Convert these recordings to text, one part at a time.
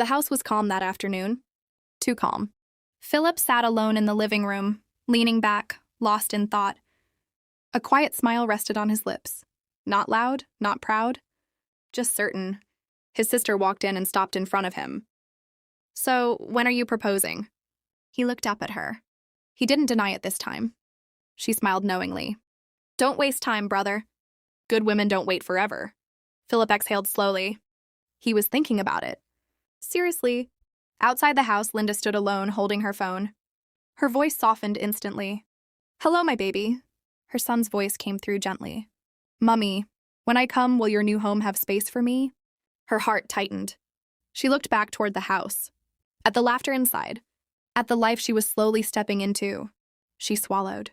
The house was calm that afternoon. Too calm. Philip sat alone in the living room, leaning back, lost in thought. A quiet smile rested on his lips. Not loud, not proud, just certain. His sister walked in and stopped in front of him. "So, when are you proposing?" He looked up at her. He didn't deny it this time. She smiled knowingly. "Don't waste time, brother. Good women don't wait forever." Philip exhaled slowly. He was thinking about it. Seriously. Outside the house, Linda stood alone, holding her phone. Her voice softened instantly. "Hello, my baby." Her son's voice came through gently. "Mummy, when I come, will your new home have space for me?" Her heart tightened. She looked back toward the house. At the laughter inside. At the life she was slowly stepping into. She swallowed.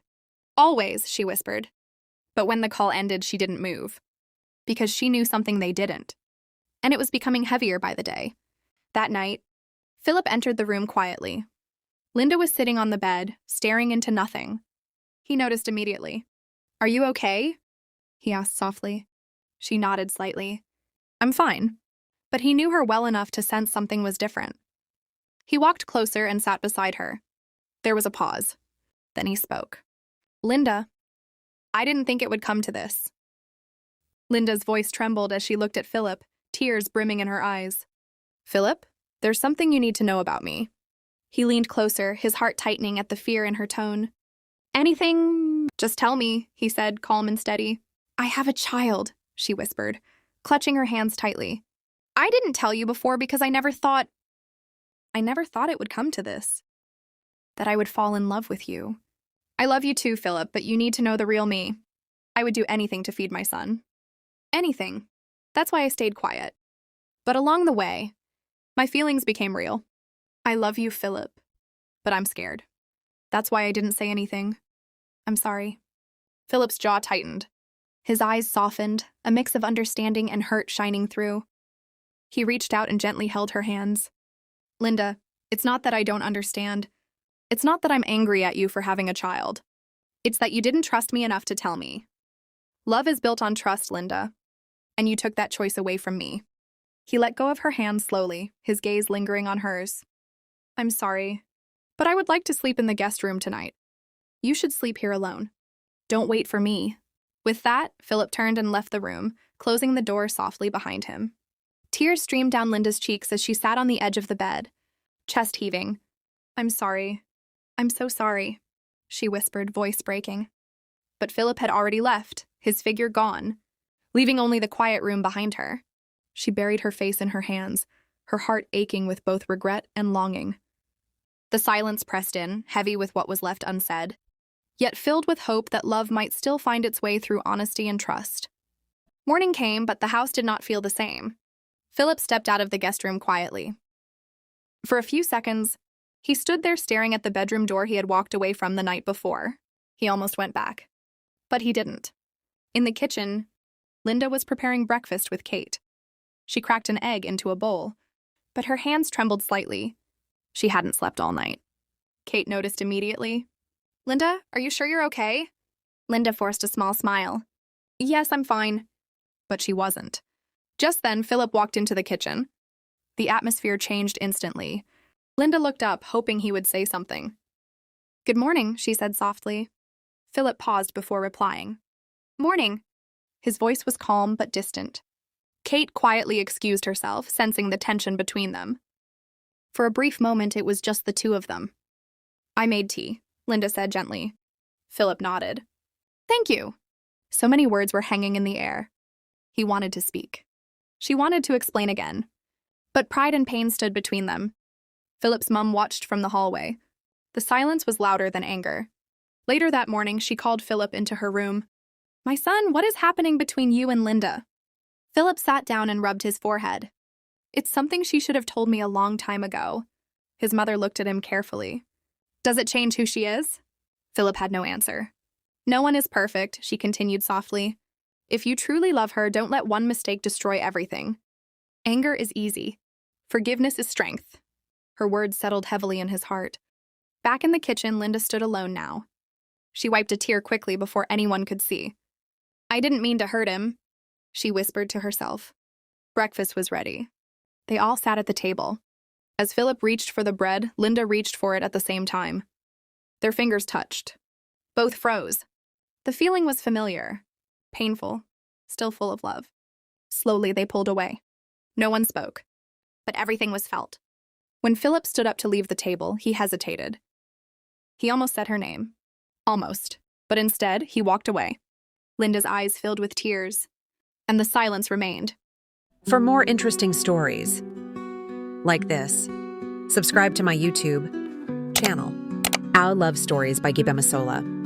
"Always," she whispered. But when the call ended, she didn't move. Because she knew something they didn't. And it was becoming heavier by the day. That night, Philip entered the room quietly. Linda was sitting on the bed, staring into nothing. He noticed immediately. "Are you okay?" he asked softly. She nodded slightly. "I'm fine." But he knew her well enough to sense something was different. He walked closer and sat beside her. There was a pause. Then he spoke. "Linda, I didn't think it would come to this." Linda's voice trembled as she looked at Philip, tears brimming in her eyes. "Philip, there's something you need to know about me." He leaned closer, his heart tightening at the fear in her tone. "Anything? Just tell me," he said, calm and steady. "I have a child," she whispered, clutching her hands tightly. "I didn't tell you before because I never thought it would come to this. That I would fall in love with you. I love you too, Philip, but you need to know the real me. I would do anything to feed my son. Anything. That's why I stayed quiet. But along the way, my feelings became real. I love you, Philip, but I'm scared. That's why I didn't say anything. I'm sorry." Philip's jaw tightened. His eyes softened, a mix of understanding and hurt shining through. He reached out and gently held her hands. "Linda, it's not that I don't understand. It's not that I'm angry at you for having a child. It's that you didn't trust me enough to tell me. Love is built on trust, Linda, and you took that choice away from me." He let go of her hand slowly, his gaze lingering on hers. "I'm sorry, but I would like to sleep in the guest room tonight. You should sleep here alone. Don't wait for me." With that, Philip turned and left the room, closing the door softly behind him. Tears streamed down Linda's cheeks as she sat on the edge of the bed, chest heaving. "I'm sorry. I'm so sorry," she whispered, voice breaking. But Philip had already left, his figure gone, leaving only the quiet room behind her. She buried her face in her hands, her heart aching with both regret and longing. The silence pressed in, heavy with what was left unsaid, yet filled with hope that love might still find its way through honesty and trust. Morning came, but the house did not feel the same. Philip stepped out of the guest room quietly. For a few seconds, he stood there staring at the bedroom door he had walked away from the night before. He almost went back. But he didn't. In the kitchen, Linda was preparing breakfast with Kate. She cracked an egg into a bowl, but her hands trembled slightly. She hadn't slept all night. Kate noticed immediately. "Linda, are you sure you're okay?" Linda forced a small smile. "Yes, I'm fine." But she wasn't. Just then, Philip walked into the kitchen. The atmosphere changed instantly. Linda looked up, hoping he would say something. "Good morning," she said softly. Philip paused before replying. "Morning." His voice was calm but distant. Kate quietly excused herself, sensing the tension between them. For a brief moment, it was just the two of them. "I made tea," Linda said gently. Philip nodded. "Thank you." So many words were hanging in the air. He wanted to speak. She wanted to explain again. But pride and pain stood between them. Philip's mom watched from the hallway. The silence was louder than anger. Later that morning, she called Philip into her room. "My son, what is happening between you and Linda?" Philip sat down and rubbed his forehead. "It's something she should have told me a long time ago." His mother looked at him carefully. "Does it change who she is?" Philip had no answer. "No one is perfect," she continued softly. "If you truly love her, don't let one mistake destroy everything. Anger is easy. Forgiveness is strength." Her words settled heavily in his heart. Back in the kitchen, Linda stood alone now. She wiped a tear quickly before anyone could see. "I didn't mean to hurt him," she whispered to herself. Breakfast was ready. They all sat at the table. As Philip reached for the bread, Linda reached for it at the same time. Their fingers touched. Both froze. The feeling was familiar, painful, still full of love. Slowly, they pulled away. No one spoke, but everything was felt. When Philip stood up to leave the table, he hesitated. He almost said her name. Almost. But instead, he walked away. Linda's eyes filled with tears, and the silence remained. For more interesting stories like this, subscribe to my YouTube channel, Our Love Stories by Giba Masola.